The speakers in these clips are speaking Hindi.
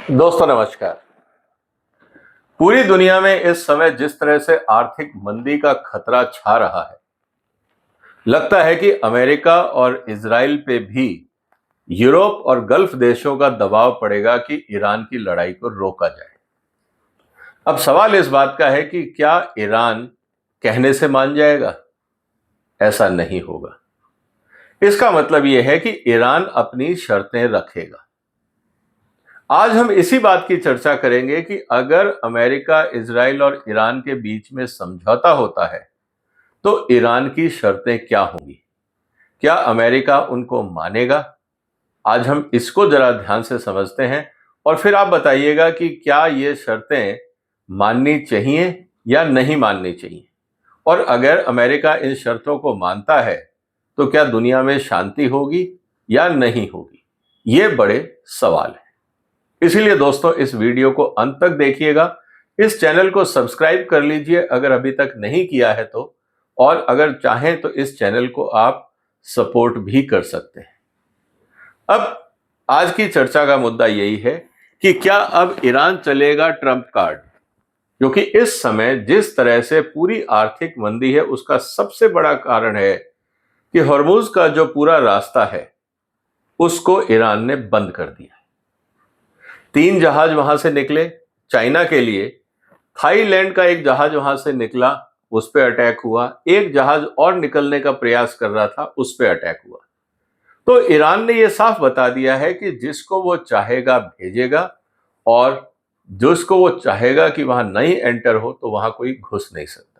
दोस्तों नमस्कार। पूरी दुनिया में इस समय जिस तरह से आर्थिक मंदी का खतरा छा रहा है, लगता है कि अमेरिका और इजराइल पे भी यूरोप और गल्फ देशों का दबाव पड़ेगा कि ईरान की लड़ाई को रोका जाए। अब सवाल इस बात का है कि क्या ईरान कहने से मान जाएगा? ऐसा नहीं होगा। इसका मतलब यह है कि ईरान अपनी शर्तें रखेगा। आज हम इसी बात की चर्चा करेंगे कि अगर अमेरिका, इजराइल और ईरान के बीच में समझौता होता है तो ईरान की शर्तें क्या होंगी? क्या अमेरिका उनको मानेगा? आज हम इसको जरा ध्यान से समझते हैं और फिर आप बताइएगा कि क्या ये शर्तें माननी चाहिए या नहीं माननी चाहिए। और अगर अमेरिका इन शर्तों को मानता है तो क्या दुनिया में शांति होगी या नहीं होगी? ये बड़े सवाल हैं। इसीलिए दोस्तों इस वीडियो को अंत तक देखिएगा। इस चैनल को सब्सक्राइब कर लीजिए अगर अभी तक नहीं किया है तो, और अगर चाहें तो इस चैनल को आप सपोर्ट भी कर सकते हैं। अब आज की चर्चा का मुद्दा यही है कि क्या अब ईरान चलेगा ट्रम्प कार्ड? क्योंकि इस समय जिस तरह से पूरी आर्थिक मंदी है उसका सबसे बड़ा कारण है कि हॉर्मुज का जो पूरा रास्ता है उसको ईरान ने बंद कर दिया। 3 जहाज वहां से निकले चाइना के लिए। थाईलैंड का एक जहाज वहां से निकला, उस पर अटैक हुआ। एक जहाज और निकलने का प्रयास कर रहा था, उस पर अटैक हुआ। तो ईरान ने यह साफ बता दिया है कि जिसको वो चाहेगा भेजेगा, और जिसको वो चाहेगा कि वहां नहीं एंटर हो तो वहां कोई घुस नहीं सकता।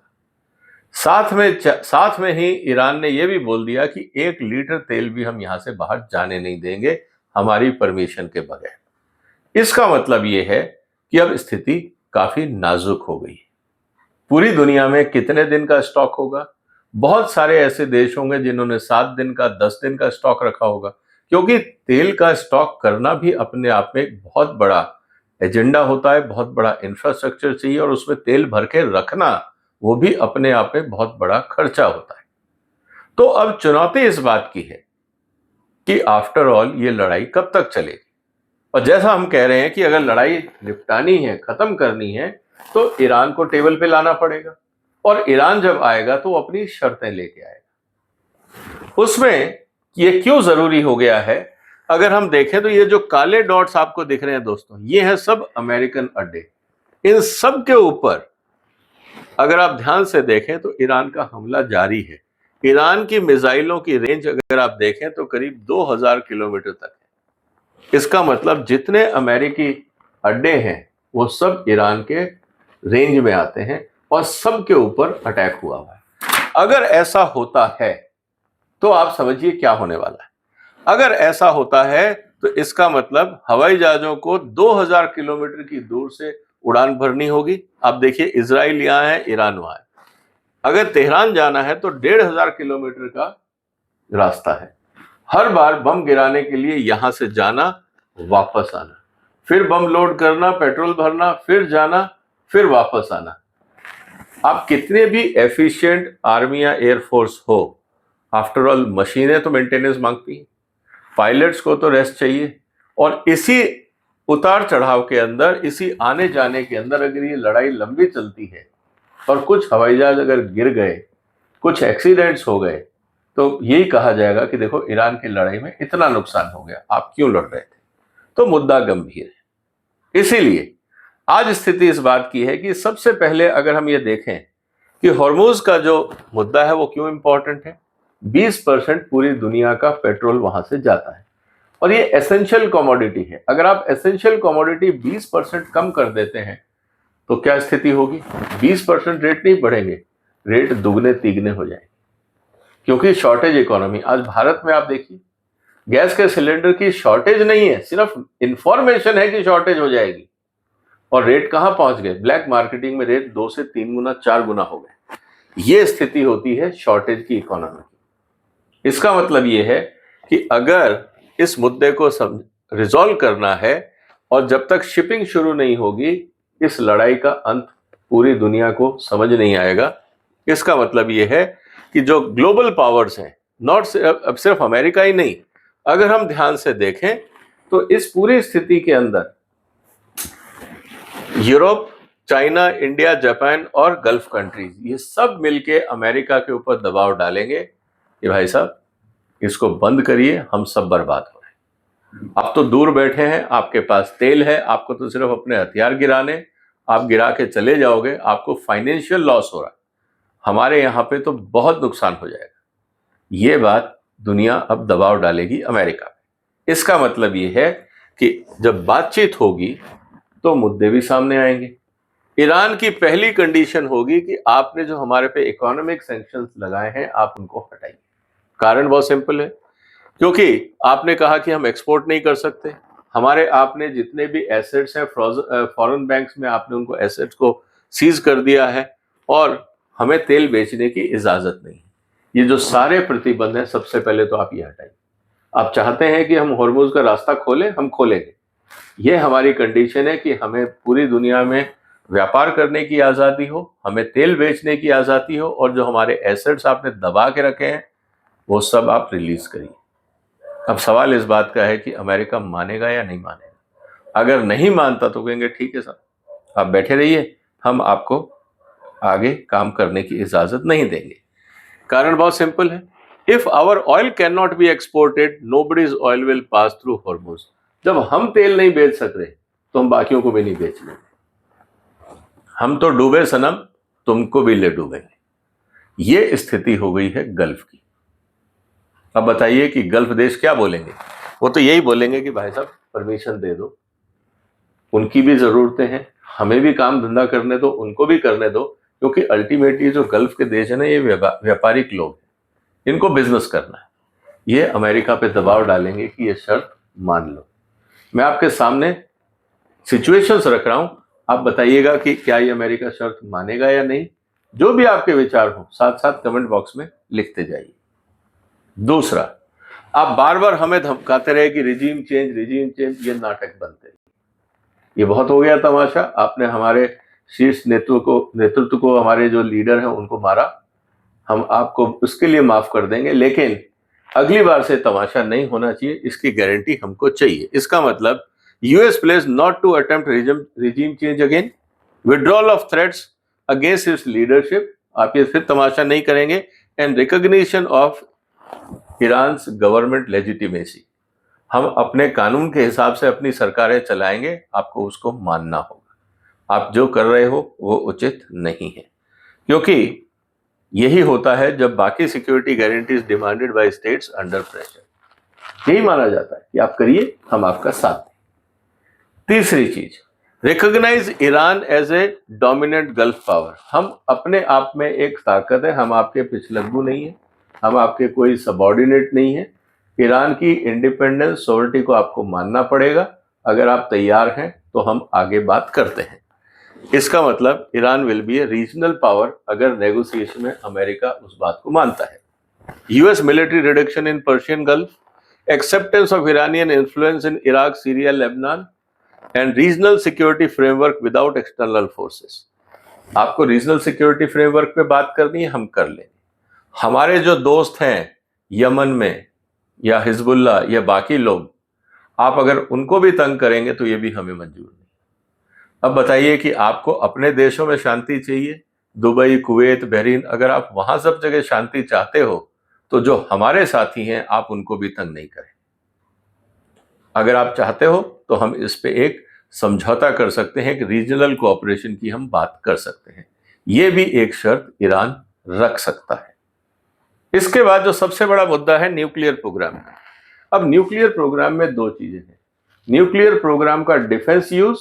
साथ में ही ईरान ने यह भी बोल दिया कि 1 लीटर तेल भी हम यहां से बाहर जाने नहीं देंगे हमारी परमिशन के बगैर। इसका मतलब यह है कि अब स्थिति काफी नाजुक हो गई। पूरी दुनिया में कितने दिन का स्टॉक होगा? बहुत सारे ऐसे देश होंगे जिन्होंने 7 दिन का, 10 दिन का स्टॉक रखा होगा, क्योंकि तेल का स्टॉक करना भी अपने आप में एक बहुत बड़ा एजेंडा होता है, बहुत बड़ा इंफ्रास्ट्रक्चर चाहिए, और उसमें तेल भर के रखना वो भी अपने आप में बहुत बड़ा खर्चा होता है। तो अब चुनौती इस बात की है कि आफ्टर ऑल ये लड़ाई कब तक चलेगी। और जैसा हम कह रहे हैं कि अगर लड़ाई निपटानी है, खत्म करनी है, तो ईरान को टेबल पे लाना पड़ेगा, और ईरान जब आएगा तो अपनी शर्तें लेके आएगा। उसमें ये क्यों जरूरी हो गया है? अगर हम देखें तो ये जो काले डॉट्स आपको दिख रहे हैं दोस्तों, ये हैं सब अमेरिकन अड्डे। इन सब के ऊपर अगर आप ध्यान से देखें तो ईरान का हमला जारी है। ईरान की मिसाइलों की रेंज अगर आप देखें तो करीब 2000 किलोमीटर तक है। इसका मतलब जितने अमेरिकी अड्डे हैं वो सब ईरान के रेंज में आते हैं, और सबके ऊपर अटैक हुआ है। अगर ऐसा होता है तो आप समझिए क्या होने वाला है। अगर ऐसा होता है तो इसका मतलब हवाई जहाजों को 2000 किलोमीटर की दूर से उड़ान भरनी होगी। आप देखिए, इजराइल यहां है, ईरान वहां है। अगर तेहरान जाना है तो 1500 किलोमीटर का रास्ता है। हर बार बम गिराने के लिए यहां से जाना, वापस आना, फिर बम लोड करना, पेट्रोल भरना, फिर जाना, फिर वापस आना। आप कितने भी एफिशिएंट आर्मी या एयरफोर्स हो, आफ्टर ऑल मशीनें तो मेंटेनेंस मांगती हैं, पायलट्स को तो रेस्ट चाहिए। और इसी उतार चढ़ाव के अंदर, इसी आने जाने के अंदर अगर ये लड़ाई लंबी चलती है और कुछ हवाई जहाज अगर गिर गए, कुछ एक्सीडेंट्स हो गए, तो यही कहा जाएगा कि देखो ईरान की लड़ाई में इतना नुकसान हो गया, आप क्यों लड़ रहे थे। तो मुद्दा गंभीर है। इसीलिए आज स्थिति इस बात की है कि सबसे पहले अगर हम ये देखें कि हॉर्मुज का जो मुद्दा है वो क्यों इंपॉर्टेंट है। 20% पूरी दुनिया का पेट्रोल वहां से जाता है, और ये एसेंशियल कमोडिटी है। अगर आप एसेंशियल कमोडिटी 20% कम कर देते हैं तो क्या स्थिति होगी? 20% रेट नहीं बढ़ेंगे, रेट दुगने तिगने हो जाएंगे, क्योंकि शॉर्टेज इकोनॉमी। आज भारत में आप देखिए, गैस के सिलेंडर की शॉर्टेज नहीं है, सिर्फ इंफॉर्मेशन है कि शॉर्टेज हो जाएगी, और रेट कहां पहुंच गए? ब्लैक मार्केटिंग में रेट 2 से 3 गुना, 4 गुना हो गए। ये स्थिति होती है शॉर्टेज की इकोनॉमी की। इसका मतलब ये है कि अगर इस मुद्दे को रिजॉल्व करना है, और जब तक शिपिंग शुरू नहीं होगी, इस लड़ाई का अंत पूरी दुनिया को समझ नहीं आएगा। इसका मतलब ये है कि जो ग्लोबल पावर्स हैं, अब सिर्फ अमेरिका ही नहीं, अगर हम ध्यान से देखें तो इस पूरी स्थिति के अंदर यूरोप, चाइना, इंडिया, जापान और गल्फ कंट्रीज, ये सब मिलके अमेरिका के ऊपर दबाव डालेंगे कि भाई साहब इसको बंद करिए, हम सब बर्बाद हो रहे हैं। आप तो दूर बैठे हैं, आपके पास तेल है, आपको तो सिर्फ अपने हथियार गिराने, आप गिरा के चले जाओगे, आपको फाइनेंशियल लॉस हो रहा है, हमारे यहाँ पे तो बहुत नुकसान हो जाएगा। ये बात दुनिया अब दबाव डालेगी अमेरिका पे। इसका मतलब ये है कि जब बातचीत होगी तो मुद्दे भी सामने आएंगे। ईरान की पहली कंडीशन होगी कि आपने जो हमारे पे इकोनॉमिक सैंक्शंस लगाए हैं आप उनको हटाइए। कारण बहुत सिंपल है, क्योंकि आपने कहा कि हम एक्सपोर्ट नहीं कर सकते, हमारे आपने जितने भी एसेट्स हैं फॉरेन बैंक्स में आपने उनको एसेट्स को सीज कर दिया है और हमें तेल बेचने की इजाजत नहीं। ये जो सारे प्रतिबंध हैं सबसे पहले तो आप ये हटाइए। आप चाहते हैं कि हम हॉर्मुज का रास्ता खोलें, हम खोलेंगे। ये हमारी कंडीशन है कि हमें पूरी दुनिया में व्यापार करने की आज़ादी हो, हमें तेल बेचने की आज़ादी हो, और जो हमारे एसेट्स आपने दबा के रखे हैं वो सब आप रिलीज करिए। अब सवाल इस बात का है कि अमेरिका मानेगा या नहीं मानेगा। अगर नहीं मानता तो कहेंगे ठीक है साहब आप बैठे रहिए, हम आपको आगे काम करने की इजाजत नहीं देंगे। कारण बहुत सिंपल है, if our oil can not be exported nobody's oil will pass through Hormuz. जब हम तेल नहीं बेच सक रहे तो हम बाकियों को भी नहीं बेच लेंगे। हम तो डूबे सनम, तुमको भी ले डूबेंगे। ये स्थिति हो गई है गल्फ की। अब बताइए कि गल्फ देश क्या बोलेंगे? वो तो यही बोलेंगे कि भाई साहब परमिशन दे दो, उनकी भी जरूरतें हैं, हमें भी काम धंधा करने दो, उनको भी करने दो, क्योंकि अल्टीमेटली जो गल्फ के देश है ना ये व्यापारिक लोग हैं, इनको बिजनेस करना है। ये अमेरिका पे दबाव डालेंगे कि ये शर्त मान लो। मैं आपके सामने सिचुएशंस रख रहा हूं, आप बताइएगा कि क्या ये अमेरिका शर्त मानेगा या नहीं। जो भी आपके विचार हो साथ साथ कमेंट बॉक्स में लिखते जाइए। दूसरा, आप बार बार हमें धमकाते रहे कि रिजीम चेंज, ये नाटक बनते हैं। ये बहुत हो गया तमाशा। आपने हमारे शीर्ष नेतृत्व को हमारे जो लीडर हैं उनको मारा, हम आपको उसके लिए माफ कर देंगे, लेकिन अगली बार से तमाशा नहीं होना चाहिए, इसकी गारंटी हमको चाहिए। इसका मतलब US pledge not to attempt regime change again, withdrawal of threats against its leadership, आप ये फिर तमाशा नहीं करेंगे, and recognition of Iran government legitimacy. हम अपने कानून के हिसाब से अपनी सरकारें चलाएंगे, आपको उसको मानना होगा। आप जो कर रहे हो वो उचित नहीं है, क्योंकि यही होता है जब बाकी security guarantees demanded by states under pressure. यही माना जाता है कि आप करिए, हम आपका साथ दें। तीसरी चीज, recognise Iran as a dominant Gulf power. हम अपने आप में एक ताकत है, हम आपके पिछलग्गू नहीं है, हम आपके कोई सबॉर्डिनेट नहीं है। ईरान की इंडिपेंडेंस सॉवरिटी को आपको मानना पड़ेगा। अगर आप तैयार हैं तो हम आगे बात करते हैं। इसका मतलब Iran will be A regional power अगर नेगोशिएशन में अमेरिका उस बात को मानता है। US military reduction in Persian gulf, acceptance of Iranian influence in Iraq, Syria, Lebanon, and regional security framework without external forces. आपको रीजनल सिक्योरिटी फ्रेमवर्क पे बात करनी है, हम कर लेंगे। हमारे जो दोस्त हैं यमन में या हिजबुल्ला या बाकी लोग, आप अगर उनको भी तंग करेंगे तो ये भी हमें मंजूर नहीं। अब बताइए कि आपको अपने देशों में शांति चाहिए, दुबई, कुवैत, बहरीन, अगर आप वहां सब जगह शांति चाहते हो तो जो हमारे साथी हैं आप उनको भी तंग नहीं करें। अगर आप चाहते हो तो हम इस पे एक समझौता कर सकते हैं कि रीजनल कोऑपरेशन की हम बात कर सकते हैं। ये भी एक शर्त ईरान रख सकता है। इसके बाद जो सबसे बड़ा मुद्दा है न्यूक्लियर प्रोग्राम। अब न्यूक्लियर प्रोग्राम में दो चीजें हैं, न्यूक्लियर प्रोग्राम का डिफेंस यूज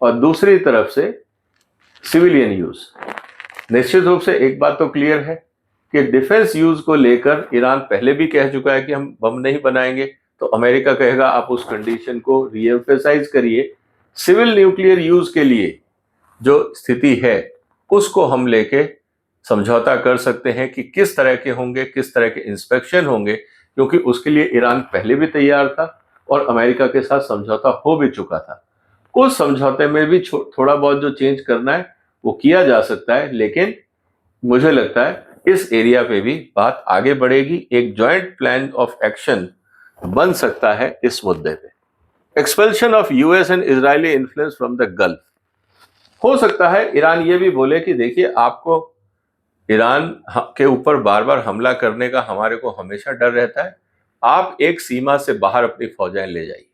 और दूसरी तरफ से सिविलियन यूज। निश्चित रूप से एक बात तो क्लियर है कि डिफेंस यूज को लेकर ईरान पहले भी कह चुका है कि हम बम नहीं बनाएंगे, तो अमेरिका कहेगा आप उस कंडीशन को रीएम्फेसाइज करिए। सिविल न्यूक्लियर यूज के लिए जो स्थिति है उसको हम लेके समझौता कर सकते हैं कि किस तरह के होंगे, किस तरह के इंस्पेक्शन होंगे, क्योंकि उसके लिए ईरान पहले भी तैयार था और अमेरिका के साथ समझौता हो भी चुका था। उस समझौते में भी थोड़ा बहुत जो चेंज करना है वो किया जा सकता है, लेकिन मुझे लगता है इस एरिया पे भी बात आगे बढ़ेगी। एक जॉइंट प्लान ऑफ एक्शन बन सकता है इस मुद्दे पे। Expulsion of US and Israeli influence from the Gulf. हो सकता है ईरान ये भी बोले कि देखिए, आपको ईरान के ऊपर बार बार हमला करने का हमारे को हमेशा डर रहता है, आप एक सीमा से बाहर अपनी फौजें ले जाइए।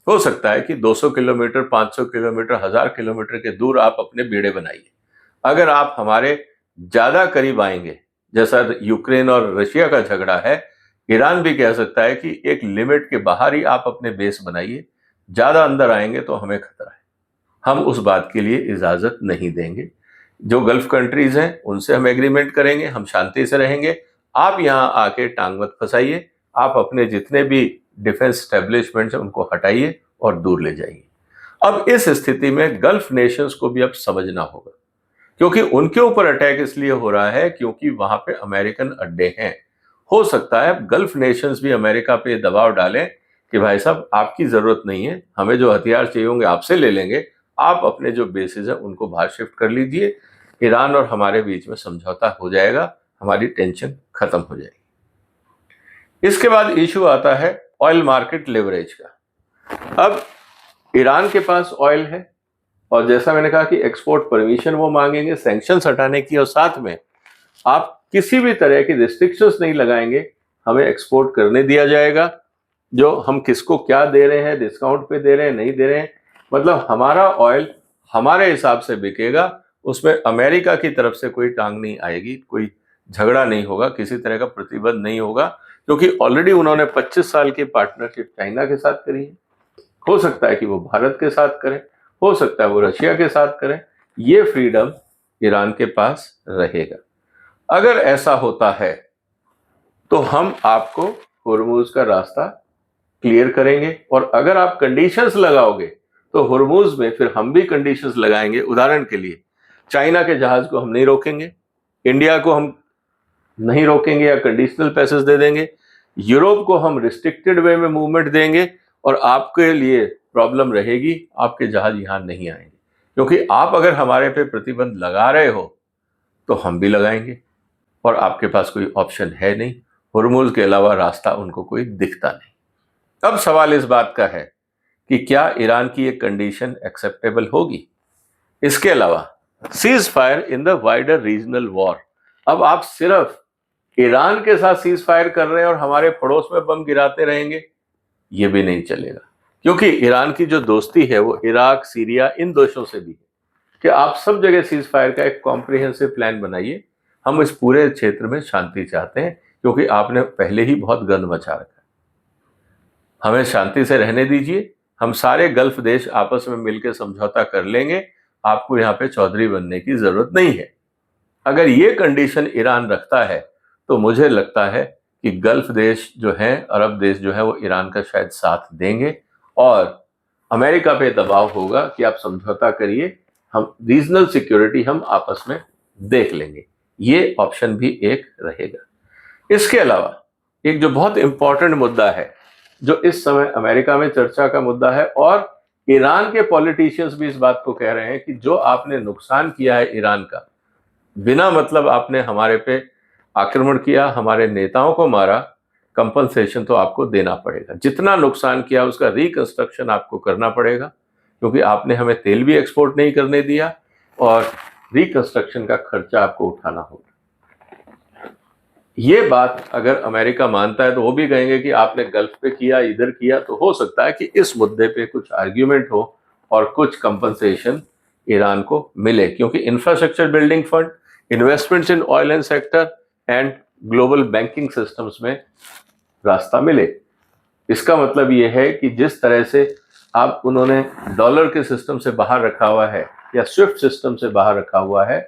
हो सकता है कि 200 किलोमीटर, 500 किलोमीटर, 1000 किलोमीटर के दूर आप अपने बेड़े बनाइए। अगर आप हमारे ज्यादा करीब आएंगे, जैसा यूक्रेन और रशिया का झगड़ा है, ईरान भी कह सकता है कि एक लिमिट के बाहर ही आप अपने बेस बनाइए, ज्यादा अंदर आएंगे तो हमें खतरा है। हम उस बात के लिए इजाजत नहीं देंगे। जो गल्फ कंट्रीज हैं उनसे हम एग्रीमेंट करेंगे, हम शांति से रहेंगे। आप यहां आके टांग मत फंसाइए, आप अपने जितने भी डिफेंस स्टैब्लिशमेंट्स हैं उनको हटाइए और दूर ले जाइए। अब इस स्थिति में गल्फ नेशंस को भी अब समझना होगा, क्योंकि उनके ऊपर अटैक इसलिए हो रहा है क्योंकि वहां पे अमेरिकन अड्डे हैं। हो सकता है गल्फ नेशंस भी अमेरिका पे दबाव डालें कि भाई साहब, आपकी जरूरत नहीं है, हमें जो हथियार चाहिए होंगे आपसे ले लेंगे, आप अपने जो बेसिस है उनको बाहर शिफ्ट कर लीजिए, ईरान और हमारे बीच में समझौता हो जाएगा, हमारी टेंशन खत्म हो जाएगी। इसके बाद इशू आता है ऑयल मार्केट लेवरेज का। अब ईरान के पास ऑयल है और जैसा मैंने कहा कि एक्सपोर्ट परमिशन वो मांगेंगे सैंक्शंस हटाने की, और साथ में आप किसी भी तरह की रिस्ट्रिक्शंस नहीं लगाएंगे, हमें एक्सपोर्ट करने दिया जाएगा। जो हम किसको क्या दे रहे हैं, डिस्काउंट पे दे रहे हैं, नहीं दे रहे हैं, मतलब हमारा ऑयल हमारे हिसाब से बिकेगा, उसमें अमेरिका की तरफ से कोई टांग नहीं आएगी, कोई झगड़ा नहीं होगा, किसी तरह का प्रतिबंध नहीं होगा, क्योंकि ऑलरेडी उन्होंने 25 साल की पार्टनरशिप चाइना के साथ करी है। हो सकता है कि वो भारत के साथ करें, हो सकता है वो रशिया के साथ करें, ये फ्रीडम ईरान के पास रहेगा। अगर ऐसा होता है तो हम आपको हुर्मुज का रास्ता क्लियर करेंगे, और अगर आप कंडीशंस लगाओगे तो हुर्मुज में फिर हम भी कंडीशंस लगाएंगे। उदाहरण के लिए, चाइना के जहाज को हम नहीं रोकेंगे, इंडिया को हम नहीं रोकेंगे या कंडीशनल पैसेज दे देंगे, यूरोप को हम रिस्ट्रिक्टेड वे में मूवमेंट देंगे, और आपके लिए प्रॉब्लम रहेगी, आपके जहाज यहां नहीं आएंगे, क्योंकि आप अगर हमारे पे प्रतिबंध लगा रहे हो तो हम भी लगाएंगे, और आपके पास कोई ऑप्शन है नहीं, हुर्मुज के अलावा रास्ता उनको कोई दिखता नहीं। अब सवाल इस बात का है कि क्या ईरान की ये कंडीशन एक्सेप्टेबल होगी? इसके अलावा cease fire in the wider regional war. अब आप सिर्फ ईरान के साथ सीज फायर कर रहे हैं और हमारे पड़ोस में बम गिराते रहेंगे, ये भी नहीं चलेगा, क्योंकि ईरान की जो दोस्ती है वो इराक, सीरिया, इन देशों से भी है कि आप सब जगह सीज फायर का एक कॉम्प्रिहेंसिव प्लान बनाइए। हम इस पूरे क्षेत्र में शांति चाहते हैं, क्योंकि आपने पहले ही बहुत गंद मचा रखा है, हमें शांति से रहने दीजिए। हम सारे गल्फ देश आपस में मिलकर समझौता कर लेंगे, आपको यहाँ पे चौधरी बनने की जरूरत नहीं है। अगर ये कंडीशन ईरान रखता है तो मुझे लगता है कि गल्फ देश जो हैं, अरब देश जो है, वो ईरान का शायद साथ देंगे, और अमेरिका पे दबाव होगा कि आप समझौता करिए, हम रीजनल सिक्योरिटी हम आपस में देख लेंगे। ये ऑप्शन भी एक रहेगा। इसके अलावा एक जो बहुत इंपॉर्टेंट मुद्दा है, जो इस समय अमेरिका में चर्चा का मुद्दा है, और ईरान के पॉलिटिशियंस भी इस बात को कह रहे हैं कि जो आपने नुकसान किया है ईरान का, बिना मतलब आपने हमारे पे आक्रमण किया, हमारे नेताओं को मारा, कंपनसेशन तो आपको देना पड़ेगा। जितना नुकसान किया उसका रिकंस्ट्रक्शन आपको करना पड़ेगा, क्योंकि आपने हमें तेल भी एक्सपोर्ट नहीं करने दिया, और रिकंस्ट्रक्शन का खर्चा आपको उठाना होगा। ये बात अगर अमेरिका मानता है तो वो भी कहेंगे कि आपने गल्फ पे किया, इधर किया, तो हो सकता है कि इस मुद्दे पे कुछ आर्ग्यूमेंट हो और कुछ कंपनसेशन ईरान को मिले, क्योंकि infrastructure building fund, investments in oil and sector and global banking systems में रास्ता मिले। इसका मतलब ये है कि जिस तरह से आप उन्होंने डॉलर के सिस्टम से बाहर रखा हुआ है या स्विफ्ट सिस्टम से बाहर रखा हुआ है,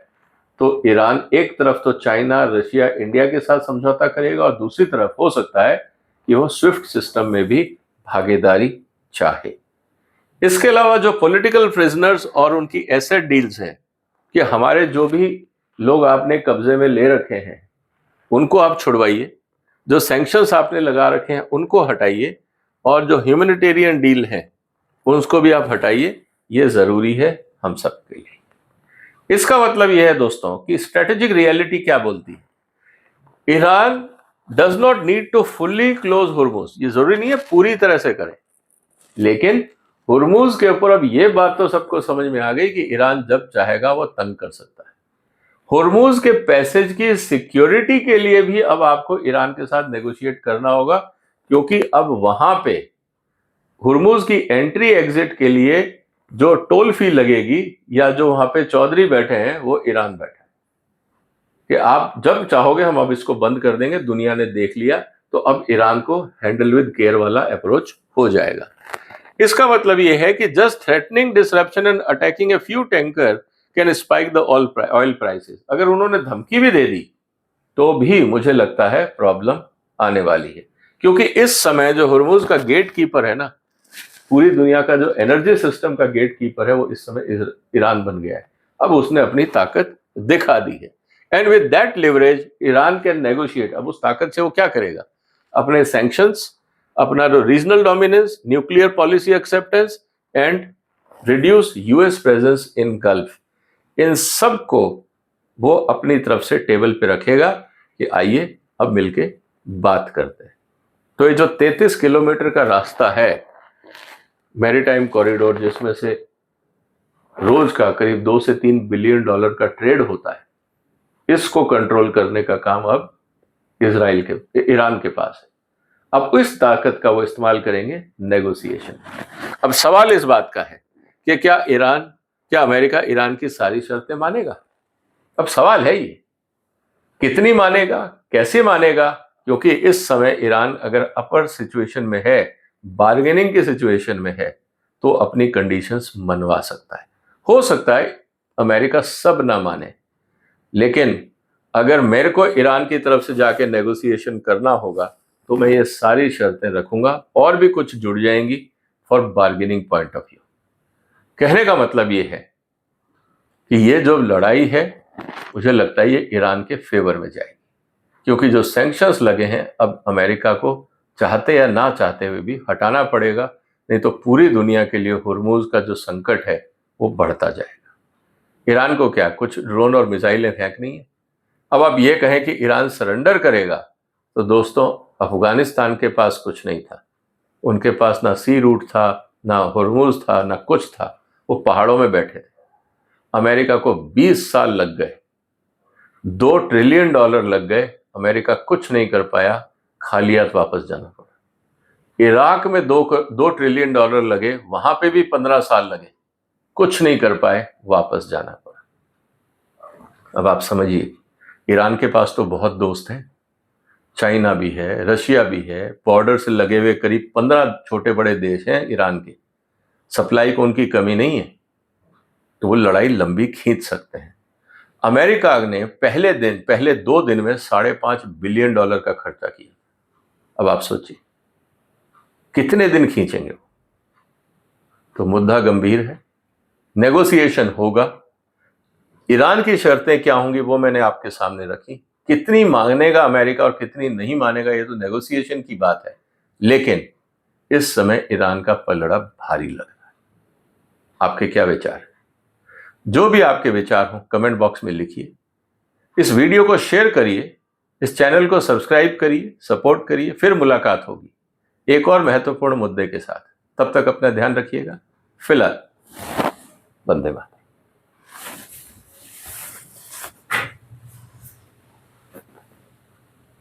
तो ईरान एक तरफ तो चाइना, रशिया, इंडिया के साथ समझौता करेगा, और दूसरी तरफ हो सकता है कि वो स्विफ्ट सिस्टम में भी भागीदारी चाहे। इसके अलावा जो पॉलिटिकल प्रिजनर्स और उनकी एसेट डील्स हैं, कि हमारे जो भी लोग आपने कब्जे में ले रखे हैं उनको आप छुड़वाइए, जो सैंक्शंस आपने लगा रखे हैं उनको हटाइए, और जो ह्यूमैनिटेरियन डील है उसको भी आप हटाइए। ये जरूरी है हम सबके लिए। इसका मतलब यह है दोस्तों कि स्ट्रेटेजिक रियलिटी क्या बोलती है। Iran does not need to fully close Hormuz, ये जरूरी नहीं है पूरी तरह से करें, लेकिन हुर्मुज के ऊपर अब ये बात तो सबको समझ में आ गई कि ईरान जब चाहेगा वो तंग कर सकता है। हुर्मुज के पैसेज की सिक्योरिटी के लिए भी अब आपको ईरान के साथ नेगोशिएट करना होगा, क्योंकि अब वहां पे हुर्मुज की एंट्री एग्जिट के लिए जो टोल फी लगेगी या जो वहां पे चौधरी बैठे हैं वो ईरान बैठा है कि आप जब चाहोगे हम अब इसको बंद कर देंगे, दुनिया ने देख लिया, तो अब ईरान को हैंडल विद केयर वाला अप्रोच हो जाएगा। इसका मतलब यह है कि just threatening disruption and attacking a few tanker can spike the oil prices. अगर उन्होंने धमकी भी दे दी तो भी मुझे लगता है प्रॉब्लम आने वाली है, क्योंकि इस समय जो हुर्मुज का गेट कीपर है ना, पूरी दुनिया का जो एनर्जी सिस्टम का गेट कीपर है, वो इस समय ईरान बन गया है। अब उसने अपनी ताकत दिखा दी है, and with that leverage Iran can negotiate. अब उस ताकत से वो क्या करेगा? अपने सैंक्शंस, अपना जो regional dominance, nuclear policy acceptance and reduce US presence in Gulf, इन सब को वो अपनी तरफ से टेबल पे रखेगा कि आइए अब मिलके बात करते हैं। तो ये जो 33 किलोमीटर का रास्ता है मैरीटाइम कॉरिडोर, जिसमें से रोज का करीब 2 से 3 बिलियन डॉलर का ट्रेड होता है, इसको कंट्रोल करने का काम अब ईरान के पास है। अब इस ताकत का वो इस्तेमाल करेंगे नेगोशिएशन। अब सवाल इस बात का है कि क्या अमेरिका ईरान की सारी शर्तें मानेगा? अब सवाल है ये, कितनी मानेगा, कैसे मानेगा? क्योंकि इस समय ईरान अगर अपर सिचुएशन में है, बार्गेनिंग की सिचुएशन में है, तो अपनी कंडीशंस मनवा सकता है। हो सकता है अमेरिका सब ना माने, लेकिन अगर मेरे को ईरान की तरफ से जाके नेगोशिएशन करना होगा तो मैं ये सारी शर्तें रखूंगा और भी कुछ जुड़ जाएंगी for bargaining point of view. कहने का मतलब ये है कि ये जो लड़ाई है, मुझे लगता है ये ईरान के फेवर में जाएगी, क्योंकि जो सैंक्शंस लगे हैं अब अमेरिका को चाहते या ना चाहते हुए भी हटाना पड़ेगा, नहीं तो पूरी दुनिया के लिए हुर्मुज का जो संकट है वो बढ़ता जाएगा। ईरान को क्या कुछ ड्रोन और मिसाइलें फेंकनी है? अब आप ये कहें कि ईरान सरेंडर करेगा, तो दोस्तों अफगानिस्तान के पास कुछ नहीं था, उनके पास ना सी रूट था, ना हुर्मुज था, ना कुछ था, वो पहाड़ों में बैठे थे। अमेरिका को 20 साल लग गए, $2 ट्रिलियन लग गए, अमेरिका कुछ नहीं कर पाया, खाली हाथ वापस जाना पड़ा। इराक में 2 ट्रिलियन डॉलर लगे, वहां पे भी 15 साल लगे, कुछ नहीं कर पाए, वापस जाना पड़ा। अब आप समझिए, ईरान के पास तो बहुत दोस्त हैं, चाइना भी है, रशिया भी है, बॉर्डर से लगे हुए करीब 15 छोटे बड़े देश हैं ईरान के, सप्लाई को उनकी कमी नहीं है, तो वो लड़ाई लंबी खींच सकते हैं। अमेरिका ने पहले 2 दिन में $5.5 बिलियन का खर्चा किया। अब आप सोचिए कितने दिन खींचेंगे वो? तो मुद्दा गंभीर है, नेगोशिएशन होगा। ईरान की शर्तें क्या होंगी वो मैंने आपके सामने रखी, कितनी मांगेगा अमेरिका और कितनी नहीं मानेगा ये तो नेगोशिएशन की बात है, लेकिन इस समय ईरान का पलड़ा भारी लग रहा है। आपके क्या विचार है? जो भी आपके विचार हो कमेंट बॉक्स में लिखिए, इस वीडियो को शेयर करिए, इस चैनल को सब्सक्राइब करिए, सपोर्ट करिए। फिर मुलाकात होगी एक और महत्वपूर्ण मुद्दे के साथ। तब तक अपना ध्यान रखिएगा। फिलहाल वंदे मातरम।